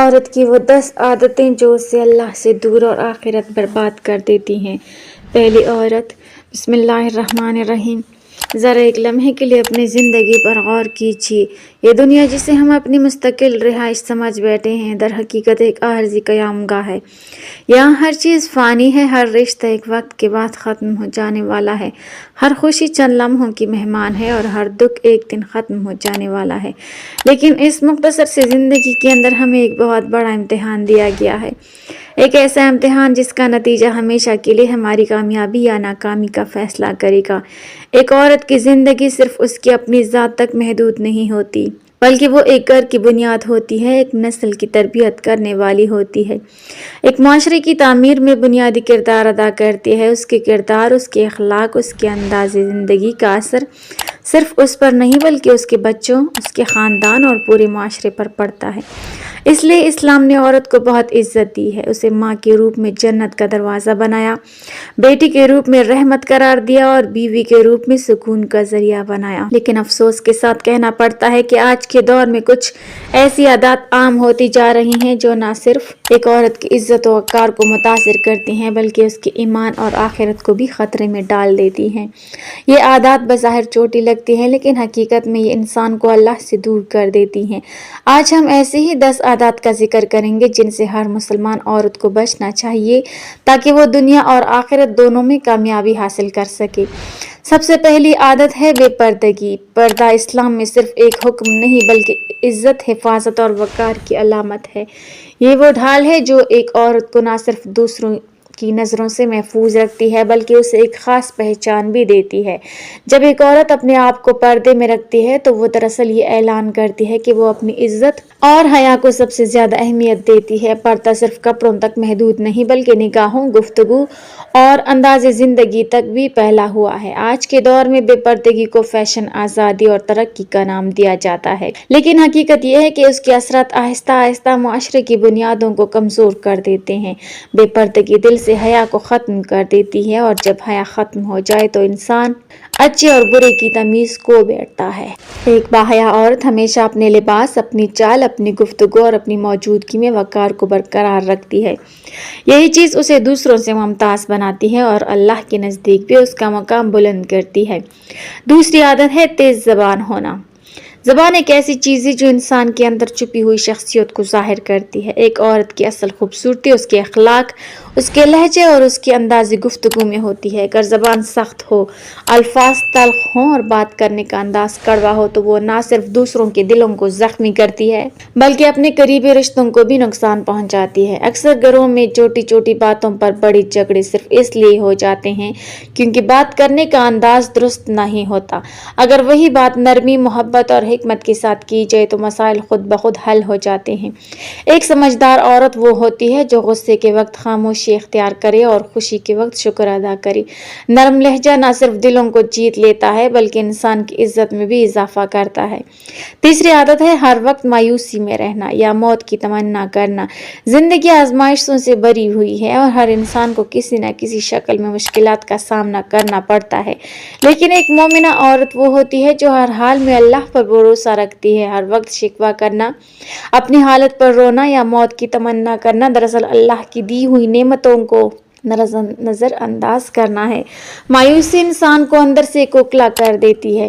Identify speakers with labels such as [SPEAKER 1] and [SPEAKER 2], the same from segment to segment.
[SPEAKER 1] عورت کی وہ 10 عادتیں جو اسے اللہ سے دور اور آخرت برباد کر دیتی ہیں۔ پہلی عورت، بسم اللہ الرحمن الرحیم۔ ذرا ایک لمحے کے لیے اپنی زندگی پر غور کیجیے۔ یہ دنیا جسے ہم اپنی مستقل رہائش سمجھ بیٹھے ہیں، در حقیقت ایک عارضی قیام گاہ ہے۔ یہاں ہر چیز فانی ہے، ہر رشتہ ایک وقت کے بعد ختم ہو جانے والا ہے، ہر خوشی چند لمحوں کی مہمان ہے اور ہر دکھ ایک دن ختم ہو جانے والا ہے۔ لیکن اس مختصر سی زندگی کے اندر ہمیں ایک بہت بڑا امتحان دیا گیا ہے، ایک ایسا امتحان جس کا نتیجہ ہمیشہ کے لیے ہماری کامیابی یا ناکامی کا فیصلہ کرے گا۔ ایک عورت کی زندگی صرف اس کی اپنی ذات تک محدود نہیں ہوتی، بلکہ وہ ایک گھر کی بنیاد ہوتی ہے، ایک نسل کی تربیت کرنے والی ہوتی ہے، ایک معاشرے کی تعمیر میں بنیادی کردار ادا کرتی ہے۔ اس کے کردار، اس کے اخلاق، اس کے انداز زندگی کا اثر صرف اس پر نہیں بلکہ اس کے بچوں، اس کے خاندان اور پورے معاشرے پر پڑتا ہے۔ اس لیے اسلام نے عورت کو بہت عزت دی ہے، اسے ماں کے روپ میں جنت کا دروازہ بنایا، بیٹی کے روپ میں رحمت قرار دیا اور بیوی کے روپ میں سکون کا ذریعہ بنایا۔ لیکن افسوس کے ساتھ کہنا پڑتا ہے کہ آج کے دور میں کچھ ایسی عادات عام ہوتی جا رہی ہیں جو نہ صرف ایک عورت کی عزت و وقار کو متاثر کرتی ہیں بلکہ اس کے ایمان اور آخرت کو بھی خطرے میں ڈال دیتی ہیں۔ یہ عادات بظاہر چھوٹی لگتی ہیں لیکن حقیقت میں یہ انسان کو اللہ سے دور کر دیتی ہیں۔ آج ہم ایسے ہی 10 عادات کا ذکر کریں گے جن سے ہر مسلمان عورت کو بچنا چاہیے تاکہ وہ دنیا اور آخرت دونوں میں کامیابی حاصل کر سکے۔ سب سے پہلی عادت ہے بے پردگی۔ پردہ اسلام میں صرف ایک حکم نہیں بلکہ عزت، حفاظت اور وقار کی علامت ہے۔ یہ وہ ڈھال ہے جو ایک عورت کو نہ صرف دوسروں کی نظروں سے محفوظ رکھتی ہے بلکہ اسے ایک خاص پہچان بھی دیتی ہے۔ جب ایک عورت اپنے آپ کو پردے میں رکھتی ہے تو وہ دراصل یہ اعلان کرتی ہے کہ وہ اپنی عزت اور حیا کو سب سے زیادہ اہمیت دیتی ہے۔ پردہ صرف کپڑوں تک محدود نہیں بلکہ نگاہوں، گفتگو اور انداز زندگی تک بھی پھیلا ہوا ہے۔ آج کے دور میں بے پردگی کو فیشن، آزادی اور ترقی کا نام دیا جاتا ہے، لیکن حقیقت یہ ہے کہ اس کے اثرات آہستہ آہستہ معاشرے کی بنیادوں کو کمزور کر دیتے ہیں۔ بے پردگی دل سے حیا کو ختم کر دیتی ہے اور جب حیا ختم ہو جائے تو انسان اچھے اور برے کی تمیز کھو بیٹھتا ہے۔ ایک باحیا عورت ہمیشہ اپنے لباس، اپنی چال، اپنی گفتگو اور اپنی موجودگی میں وقار کو برقرار رکھتی ہے۔ یہی چیز اسے دوسروں سے ممتاز بناتی ہے اور اللہ کے نزدیک بھی اس کا مقام بلند کرتی ہے۔ دوسری عادت ہے تیز زبان ہونا۔ زبان ایک ایسی چیز ہے جو انسان کے اندر چھپی ہوئی شخصیت کو ظاہر کرتی ہے۔ ایک عورت کی اصل خوبصورتی اس کے اخلاق، اس کے لہجے اور اس کے انداز گفتگو میں ہوتی ہے۔ اگر زبان سخت ہو، الفاظ تلخ ہوں اور بات کرنے کا انداز کڑوا ہو تو وہ نہ صرف دوسروں کے دلوں کو زخمی کرتی ہے بلکہ اپنے قریبی رشتوں کو بھی نقصان پہنچاتی ہے۔ اکثر گھروں میں چھوٹی چھوٹی باتوں پر بڑے جھگڑے صرف اس لیے ہو جاتے ہیں کیونکہ بات کرنے کا انداز درست نہیں ہوتا۔ اگر وہی بات نرمی، محبت اور حکمت کے ساتھ کی جائے تو مسائل خود بخود حل ہو جاتے ہیں۔ ایک سمجھدار عورت وہ ہوتی ہے جو غصے کے وقت خاموشی اختیار کرے اور خوشی کے وقت شکر ادا کرے۔ نرم لہجہ نہ صرف دلوں کو جیت لیتا ہے بلکہ انسان کی عزت میں بھی اضافہ کرتا ہے۔ تیسری عادت ہے ہر وقت مایوسی میں رہنا یا موت کی تمنا کرنا۔ زندگی آزمائشوں سے بھری ہوئی ہے اور ہر انسان کو کسی نہ کسی شکل میں مشکلات کا سامنا کرنا پڑتا ہے، لیکن ایک مومنہ عورت وہ ہوتی ہے جو ہر حال میں اللہ پر بھروسہ رکھتی ہے۔ ہر وقت شکوہ کرنا، اپنی حالت پر رونا یا موت کی تمنا کرنا دراصل اللہ کی دی ہوئی نعمتوں کو نظر انداز کرنا ہے۔ مایوسی انسان کو اندر سے کھوکھلا کر دیتی ہے،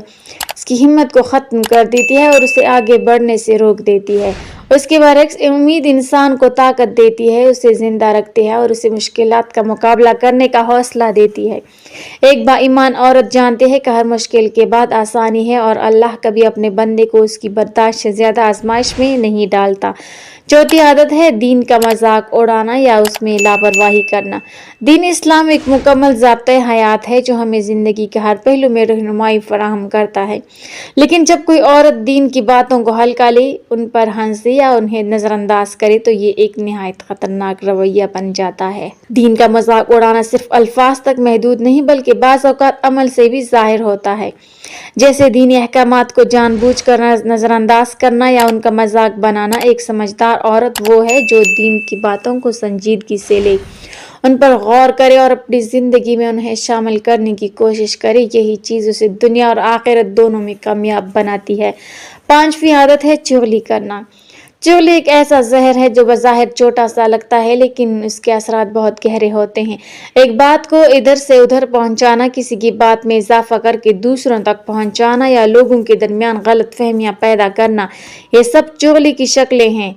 [SPEAKER 1] اس کی ہمت کو ختم کر دیتی ہے اور اسے آگے بڑھنے سے روک دیتی ہے۔ اس کے برعکس امید انسان کو طاقت دیتی ہے، اسے زندہ رکھتی ہے اور اسے مشکلات کا مقابلہ کرنے کا حوصلہ دیتی ہے۔ ایک با ایمان عورت جانتی ہے کہ ہر مشکل کے بعد آسانی ہے اور اللہ کبھی اپنے بندے کو اس کی برداشت سے زیادہ آزمائش میں نہیں ڈالتا۔ چوتھی عادت ہے دین کا مذاق اڑانا یا اس میں لاپرواہی کرنا۔ دین اسلام ایک مکمل ضابطۂ حیات ہے جو ہمیں زندگی کے ہر پہلو میں رہنمائی فراہم کرتا ہے، لیکن جب کوئی عورت دین کی باتوں کو ہلکا لے، ان پر ہنسے یا انہیں نظر انداز کرے تو یہ ایک نہایت خطرناک رویہ بن جاتا ہے۔ دین کا مذاق اڑانا صرف الفاظ تک محدود نہیں بلکہ بعض اوقات عمل سے بھی ظاہر ہوتا ہے، جیسے دینی احکامات کو جان بوجھ کر نظر انداز کرنا یا ان کا مذاق بنانا۔ ایک سمجھدار عورت وہ ہے جو دین کی باتوں کو سنجیدگی سے لے، ان پر غور کرے اور اپنی زندگی میں انہیں شامل کرنے کی کوشش کرے۔ یہی چیز اسے دنیا اور آخرت دونوں میں کامیاب بناتی ہے۔ پانچویں عادت ہے چغلی کرنا۔ چغلی ایک ایسا زہر ہے جو بظاہر چھوٹا سا لگتا ہے لیکن اس کے اثرات بہت گہرے ہوتے ہیں۔ ایک بات کو ادھر سے ادھر پہنچانا، کسی کی بات میں اضافہ کر کے دوسروں تک پہنچانا یا لوگوں کے درمیان غلط فہمیاں پیدا کرنا، یہ سب چغلی کی شکلیں ہیں۔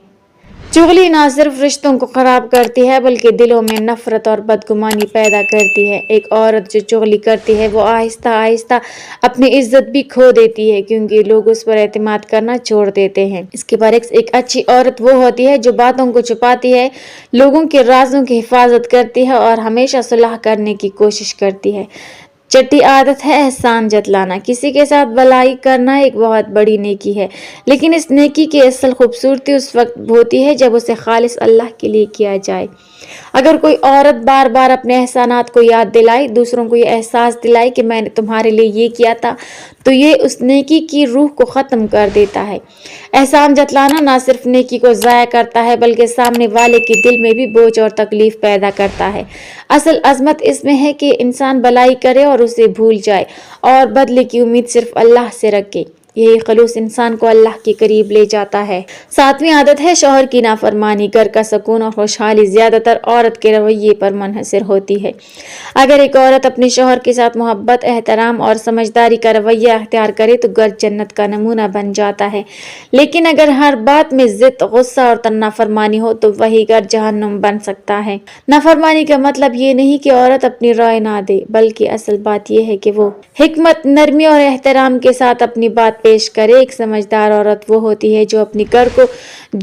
[SPEAKER 1] چغلی نہ صرف رشتوں کو خراب کرتی ہے بلکہ دلوں میں نفرت اور بدگمانی پیدا کرتی ہے۔ ایک عورت جو چغلی کرتی ہے وہ آہستہ آہستہ اپنی عزت بھی کھو دیتی ہے کیونکہ لوگ اس پر اعتماد کرنا چھوڑ دیتے ہیں۔ اس کے برعکس ایک اچھی عورت وہ ہوتی ہے جو باتوں کو چھپاتی ہے، لوگوں کے رازوں کی حفاظت کرتی ہے اور ہمیشہ صلح کرنے کی کوشش کرتی ہے۔ چھٹی عادت ہے احسان جتلانا۔ کسی کے ساتھ بھلائی کرنا ایک بہت بڑی نیکی ہے، لیکن اس نیکی کی اصل خوبصورتی اس وقت ہوتی ہے جب اسے خالص اللہ کے لیے کیا جائے۔ اگر کوئی عورت بار بار اپنے احسانات کو یاد دلائے، دوسروں کو یہ احساس دلائے کہ میں نے تمہارے لیے یہ کیا تھا، تو یہ اس نیکی کی روح کو ختم کر دیتا ہے۔ احسان جتلانا نہ صرف نیکی کو ضائع کرتا ہے بلکہ سامنے والے کے دل میں بھی بوجھ اور تکلیف پیدا کرتا ہے۔ اصل عظمت اس میں ہے کہ انسان بھلائی کرے اور اسے بھول جائے اور بدلے کی امید صرف اللہ سے رکھے۔ یہی خلوص انسان کو اللہ کے قریب لے جاتا ہے۔ 7ویں عادت ہے شوہر کی نافرمانی۔ گھر کا سکون اور خوشحالی زیادہ تر عورت کے رویے پر منحصر ہوتی ہے۔ اگر ایک عورت اپنے شوہر کے ساتھ محبت، احترام اور سمجھداری کا رویہ اختیار کرے تو گھر جنت کا نمونہ بن جاتا ہے، لیکن اگر ہر بات میں ضد، غصہ اور نافرمانی ہو تو وہی گھر جہنم بن سکتا ہے۔ نافرمانی کا مطلب یہ نہیں کہ عورت اپنی رائے نہ دے، بلکہ اصل بات یہ ہے کہ وہ حکمت، نرمی اور احترام کے ساتھ اپنی بات پیش کرے۔ ایک سمجھدار عورت وہ ہوتی ہے جو اپنی گھر کو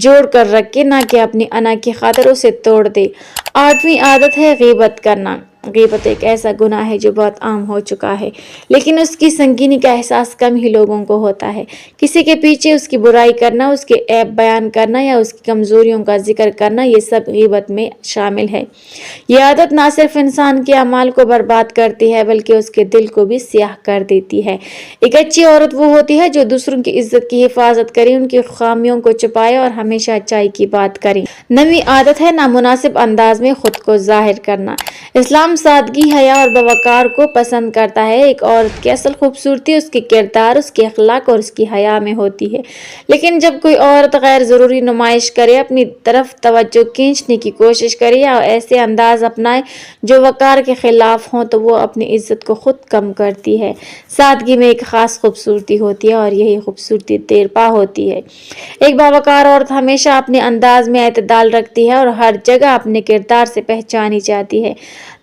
[SPEAKER 1] جوڑ کر رکھے، نہ کہ اپنی انا کی خاطر اسے توڑ دے۔ 8ویں عادت ہے غیبت کرنا۔ غیبت ایک ایسا گناہ ہے جو بہت عام ہو چکا ہے، لیکن اس کی سنگینی کا احساس کم ہی لوگوں کو ہوتا ہے۔ کسی کے پیچھے اس کی برائی کرنا، اس کے عیب بیان کرنا یا اس کی کمزوریوں کا ذکر کرنا، یہ سب غیبت میں شامل ہے۔ یہ عادت نہ صرف انسان کے اعمال کو برباد کرتی ہے بلکہ اس کے دل کو بھی سیاہ کر دیتی ہے۔ ایک اچھی عورت وہ ہوتی ہے جو دوسروں کی عزت کی حفاظت کرے، ان کی خامیوں کو چھپائے اور ہمیشہ اچائی کی بات کرے۔ 9ویں عادت ہے نامناسب انداز میں خود کو ظاہر کرنا۔ اسلام سادگی، حیا اور باوقار کو پسند کرتا ہے۔ ایک عورت کی اصل خوبصورتی اس کے کردار، اس کے اخلاق اور اس کی حیا میں ہوتی ہے۔ لیکن جب کوئی عورت غیر ضروری نمائش کرے، اپنی طرف توجہ کھینچنے کی کوشش کرے یا ایسے انداز اپنائے جو وقار کے خلاف ہوں تو وہ اپنی عزت کو خود کم کرتی ہے۔ سادگی میں ایک خاص خوبصورتی ہوتی ہے اور یہی خوبصورتی دیر پا ہوتی ہے۔ ایک باوقار عورت ہمیشہ اپنے انداز میں اعتدال رکھتی ہے اور ہر جگہ اپنے کردار سے پہچانی جاتی ہے۔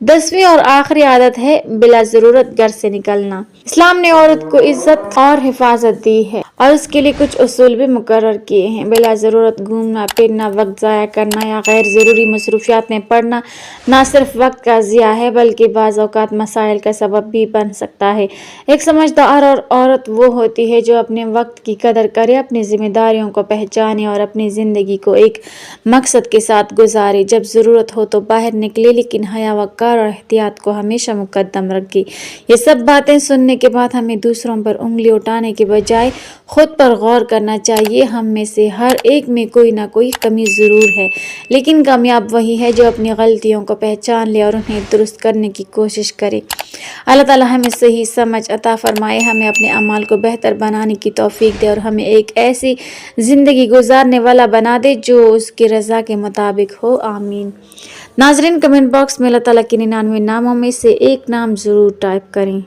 [SPEAKER 1] 10ویں اور آخری عادت ہے بلا ضرورت گھر سے نکلنا۔ اسلام نے عورت کو عزت اور حفاظت دی ہے اور اس کے لیے کچھ اصول بھی مقرر کیے ہیں۔ بلا ضرورت گھومنا پھرنا، وقت ضائع کرنا یا غیر ضروری مصروفیات میں پڑنا نہ صرف وقت کا ضیاع ہے بلکہ بعض اوقات مسائل کا سبب بھی بن سکتا ہے۔ ایک سمجھدار عورت وہ ہوتی ہے جو اپنے وقت کی قدر کرے، اپنی ذمہ داریوں کو پہچانے اور اپنی زندگی کو ایک مقصد کے ساتھ گزارے۔ جب ضرورت ہو تو باہر نکلے، لیکن حیا، وقار اور احتیاط کو ہمیشہ مقدم رکھے۔ یہ سب باتیں سننے کے بعد ہمیں دوسروں پر انگلی اٹھانے کے بجائے خود پر غور کرنا چاہیے۔ ہم میں سے ہر ایک میں کوئی نہ کوئی کمی ضرور ہے، لیکن کامیاب وہی ہے جو اپنی غلطیوں کو پہچان لے اور انہیں درست کرنے کی کوشش کرے۔ اللہ تعالیٰ ہمیں صحیح سمجھ عطا فرمائے، ہمیں اپنے اعمال کو بہتر بنانے کی توفیق دے اور ہمیں ایک ایسی زندگی گزارنے والا بنا دے جو اس کی رضا کے مطابق ہو۔ آمین۔ ناظرین، کمنٹ باکس میں اللہ تعالیٰ کے 99 ناموں میں سے ایک نام ضرور ٹائپ کریں۔